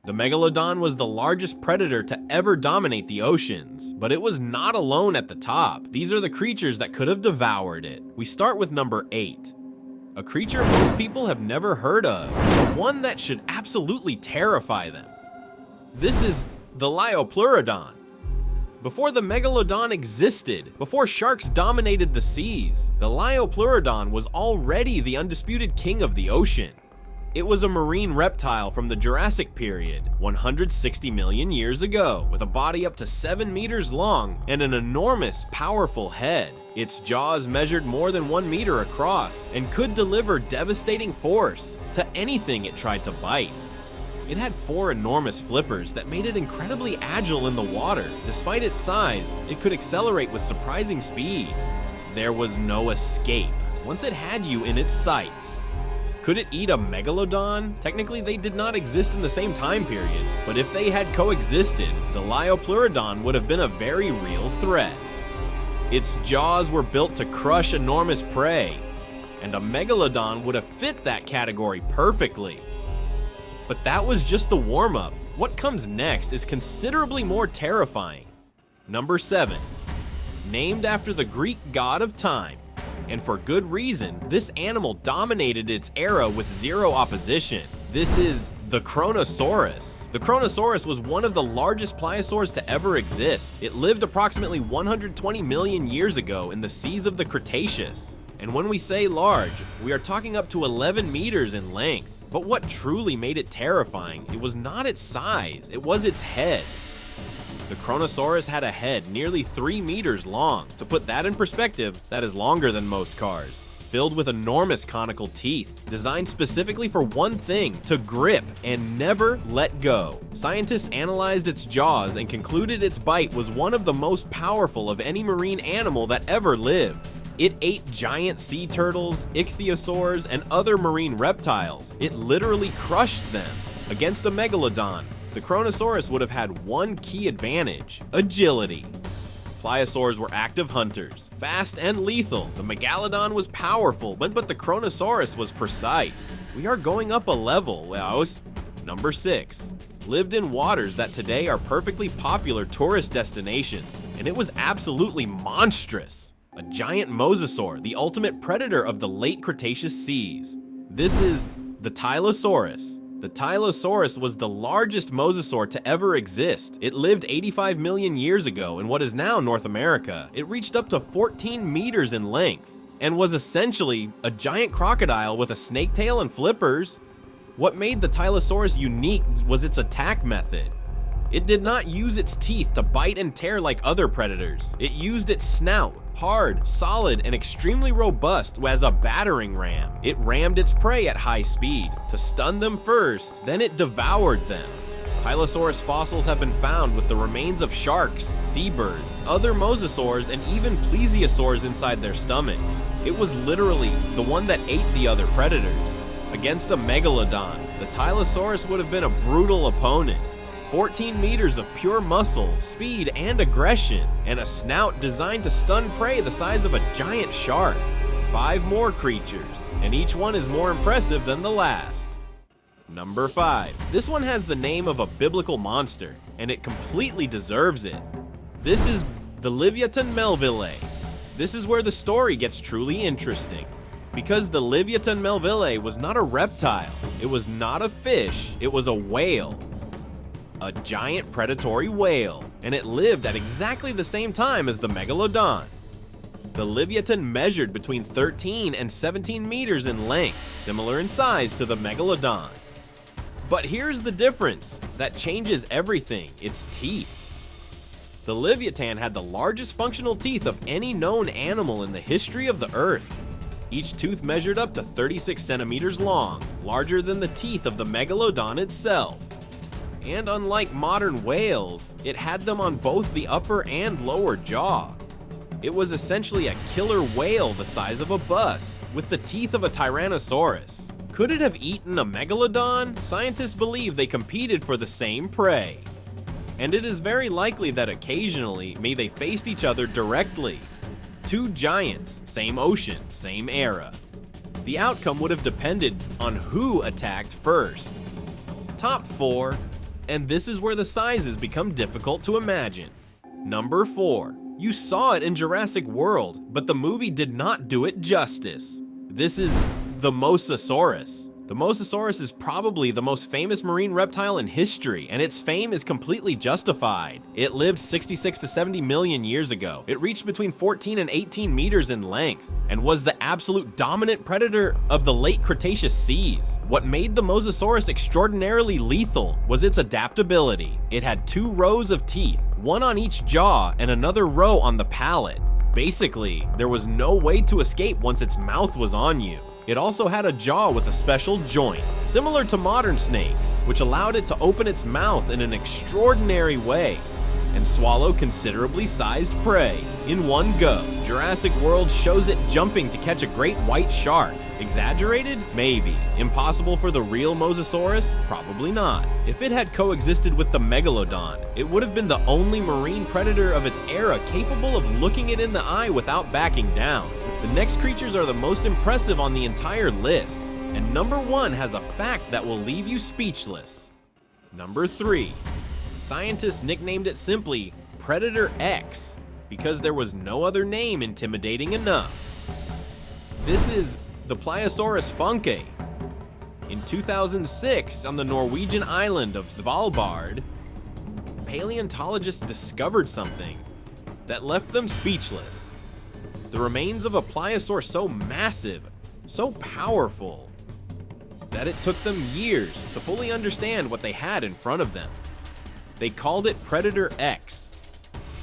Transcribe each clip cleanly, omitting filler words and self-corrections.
The Megalodon was the largest predator to ever dominate the oceans, but it was not alone at the top. These are the creatures that could have devoured it. We start with number 8. A creature most people have never heard of, but one that should absolutely terrify them. This is the Livyatan. Before the Megalodon existed, before sharks dominated the seas, the Livyatan was already the undisputed king of the ocean. It was a marine reptile from the Jurassic period, 160 million years ago, with a body up to 7 meters long and an enormous, powerful head. Its jaws measured more than 1 meter across and could deliver devastating force to anything it tried to bite. It had 4 enormous flippers that made it incredibly agile in the water. Despite its size, it could accelerate with surprising speed. There was no escape once it had you in its sights. Could it eat a Megalodon? Technically, they did not exist in the same time period, but if they had coexisted, the Livyatan would have been a very real threat. Its jaws were built to crush enormous prey, and a Megalodon would have fit that category perfectly. But that was just the warm-up. What comes next is considerably more terrifying. Number 7. Named after the Greek god of time. And for good reason, this animal dominated its era with zero opposition. This is the Kronosaurus. The Kronosaurus was one of the largest pliosaurs to ever exist. It lived approximately 120 million years ago in the seas of the Cretaceous. And when we say large, we are talking up to 11 meters in length. But what truly made it terrifying, it was not its size, it was its head. The Kronosaurus had a head nearly 3 meters long. To put that in perspective, that is longer than most cars. Filled with enormous conical teeth, designed specifically for one thing, to grip and never let go. Scientists analyzed its jaws and concluded its bite was one of the most powerful of any marine animal that ever lived. It ate giant sea turtles, ichthyosaurs, and other marine reptiles. It literally crushed them. Against a Megalodon, the Kronosaurus would have had one key advantage: agility. Pliosaurs were active hunters, fast and lethal. The Megalodon was powerful, but the Kronosaurus was precise. We are going up a level, Laos. Number 6. Lived in waters that today are perfectly popular tourist destinations, and it was absolutely monstrous. A giant mosasaur, the ultimate predator of the late Cretaceous seas. This is the Tylosaurus. The Tylosaurus was the largest mosasaur to ever exist. It lived 85 million years ago in what is now North America. It reached up to 14 meters in length and was essentially a giant crocodile with a snake tail and flippers. What made the Tylosaurus unique was its attack method. It did not use its teeth to bite and tear like other predators. It used its snout, hard, solid, and extremely robust, as a battering ram. It rammed its prey at high speed to stun them first, then it devoured them. Tylosaurus fossils have been found with the remains of sharks, seabirds, other mosasaurs, and even plesiosaurs inside their stomachs. It was literally the one that ate the other predators. Against a Megalodon, the Tylosaurus would have been a brutal opponent. 14 meters of pure muscle, speed, and aggression, and a snout designed to stun prey the size of a giant shark. 5 more creatures, and each one is more impressive than the last. Number 5. This one has the name of a biblical monster, and it completely deserves it. This is the Livyatan melville. This is where the story gets truly interesting. Because the Livyatan melville was not a reptile, it was not a fish, it was a whale. A giant predatory whale, and it lived at exactly the same time as the Megalodon. The Livyatan measured between 13 and 17 meters in length, similar in size to the Megalodon. But here's the difference that changes everything: its teeth. The Livyatan had the largest functional teeth of any known animal in the history of the Earth. Each tooth measured up to 36 centimeters long, larger than the teeth of the Megalodon itself. And unlike modern whales, it had them on both the upper and lower jaw. It was essentially a killer whale the size of a bus, with the teeth of a Tyrannosaurus. Could it have eaten a Megalodon? Scientists believe they competed for the same prey. And it is very likely that occasionally they faced each other directly. 2 giants, same ocean, same era. The outcome would have depended on who attacked first. Top 4. And this is where the sizes become difficult to imagine. Number 4. You saw it in Jurassic World, but the movie did not do it justice. This is the Mosasaurus. The Mosasaurus is probably the most famous marine reptile in history, and its fame is completely justified. It lived 66 to 70 million years ago. It reached between 14 and 18 meters in length, and was the absolute dominant predator of the late Cretaceous seas. What made the Mosasaurus extraordinarily lethal was its adaptability. It had 2 rows of teeth, one on each jaw and another row on the palate. Basically, there was no way to escape once its mouth was on you. It also had a jaw with a special joint, similar to modern snakes, which allowed it to open its mouth in an extraordinary way and swallow considerably sized prey in one go. Jurassic World shows it jumping to catch a great white shark. Exaggerated? Maybe. Impossible for the real Mosasaurus? Probably not. If it had coexisted with the Megalodon, it would have been the only marine predator of its era capable of looking it in the eye without backing down. The next creatures are the most impressive on the entire list, and number 1 has a fact that will leave you speechless. Number 3. Scientists nicknamed it simply Predator X because there was no other name intimidating enough. This is the Prehistoric funke. In 2006, on the Norwegian island of Svalbard, paleontologists discovered something that left them speechless. The remains of a pliosaur so massive, so powerful, that it took them years to fully understand what they had in front of them. They called it Predator X.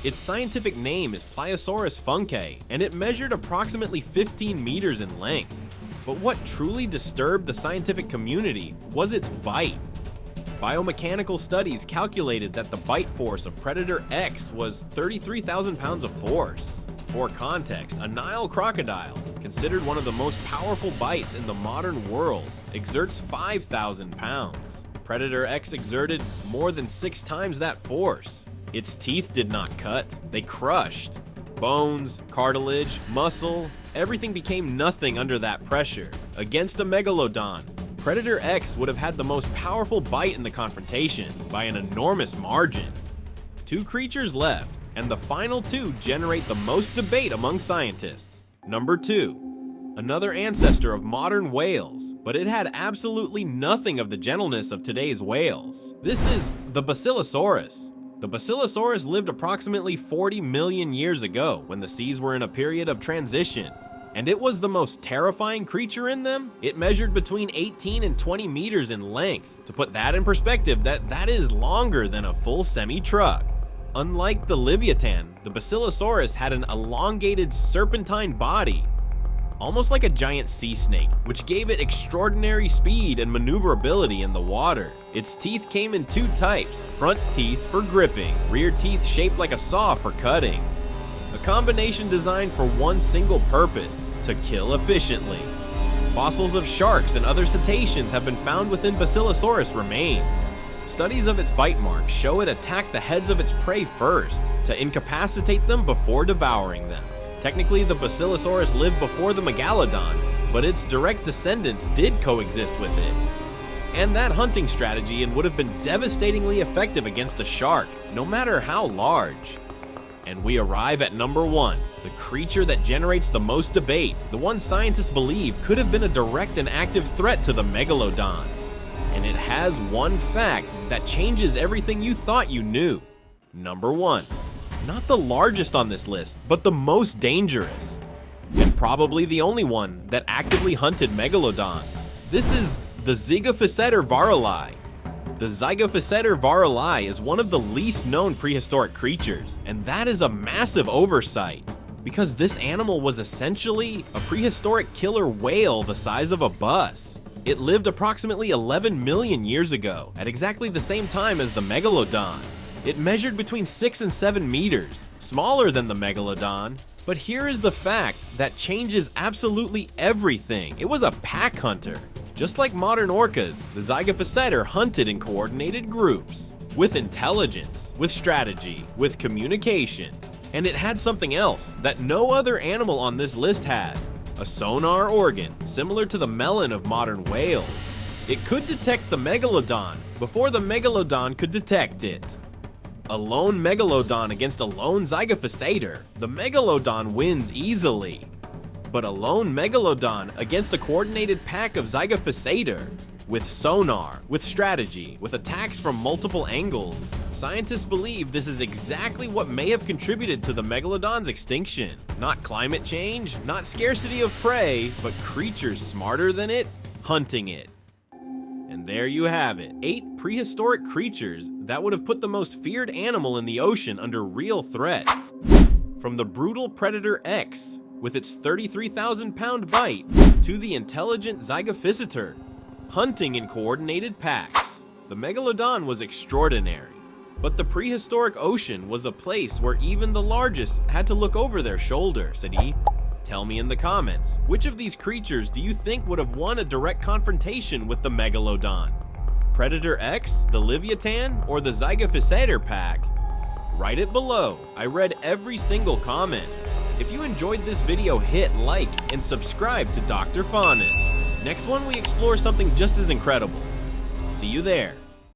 Its scientific name is Prehistoric funke, and it measured approximately 15 meters in length. But what truly disturbed the scientific community was its bite. Biomechanical studies calculated that the bite force of Predator X was 33,000 pounds of force. For context, a Nile crocodile, considered one of the most powerful bites in the modern world, exerts 5,000 pounds. Predator X exerted more than 6 times that force. Its teeth did not cut, they crushed. Bones, cartilage, muscle, everything became nothing under that pressure. Against a Megalodon, Predator X would have had the most powerful bite in the confrontation by an enormous margin. 2 creatures left, and the final 2 generate the most debate among scientists. Number 2. Another ancestor of modern whales, but it had absolutely nothing of the gentleness of today's whales. This is the Basilosaurus. The Basilosaurus lived approximately 40 million years ago when the seas were in a period of transition, and it was the most terrifying creature in them. It measured between 18 and 20 meters in length. To put that in perspective, that is longer than a full semi-truck. Unlike the Livyatan, the Basilosaurus had an elongated serpentine body, almost like a giant sea snake, which gave it extraordinary speed and maneuverability in the water. Its teeth came in 2 types, front teeth for gripping, rear teeth shaped like a saw for cutting. A combination designed for one single purpose, to kill efficiently. Fossils of sharks and other cetaceans have been found within Basilosaurus remains. Studies of its bite marks show it attacked the heads of its prey first, to incapacitate them before devouring them. Technically, the Basilosaurus lived before the Megalodon, but its direct descendants did coexist with it. And that hunting strategy would have been devastatingly effective against a shark, no matter how large. And we arrive at number 1, the creature that generates the most debate, the one scientists believe could have been a direct and active threat to the Megalodon. And it has one fact that changes everything you thought you knew. Number 1. Not the largest on this list, but the most dangerous. And probably the only one that actively hunted megalodons. This is the Zygophyseter varolii. The Zygophyseter varolii is one of the least known prehistoric creatures, and that is a massive oversight, because this animal was essentially a prehistoric killer whale the size of a bus. It lived approximately 11 million years ago, at exactly the same time as the Megalodon. It measured between 6 and 7 meters, smaller than the Megalodon. But here is the fact that changes absolutely everything. It was a pack hunter. Just like modern orcas, the Zygophyseter hunted in coordinated groups, with intelligence, with strategy, with communication. And it had something else that no other animal on this list had. A sonar organ, similar to the melon of modern whales. It could detect the Megalodon before the Megalodon could detect it. A lone Megalodon against a lone Zygophysator. The Megalodon wins easily. But a lone Megalodon against a coordinated pack of Zygophysator. With sonar, with strategy, with attacks from multiple angles. Scientists believe this is exactly what may have contributed to the Megalodon's extinction. Not climate change, not scarcity of prey, but creatures smarter than it, hunting it. And there you have it, 8 prehistoric creatures that would have put the most feared animal in the ocean under real threat. From the brutal Predator X, with its 33,000-pound bite, to the intelligent Zygophysator, hunting in coordinated packs. The Megalodon was extraordinary, but the prehistoric ocean was a place where even the largest had to look over their shoulder, said he. Tell me in the comments, which of these creatures do you think would have won a direct confrontation with the Megalodon? Predator X, the Livyatan, or the Zygophysator pack? Write it below. I read every single comment. If you enjoyed this video, hit like and subscribe to Dr. Faunus. Next one, we explore something just as incredible. See you there.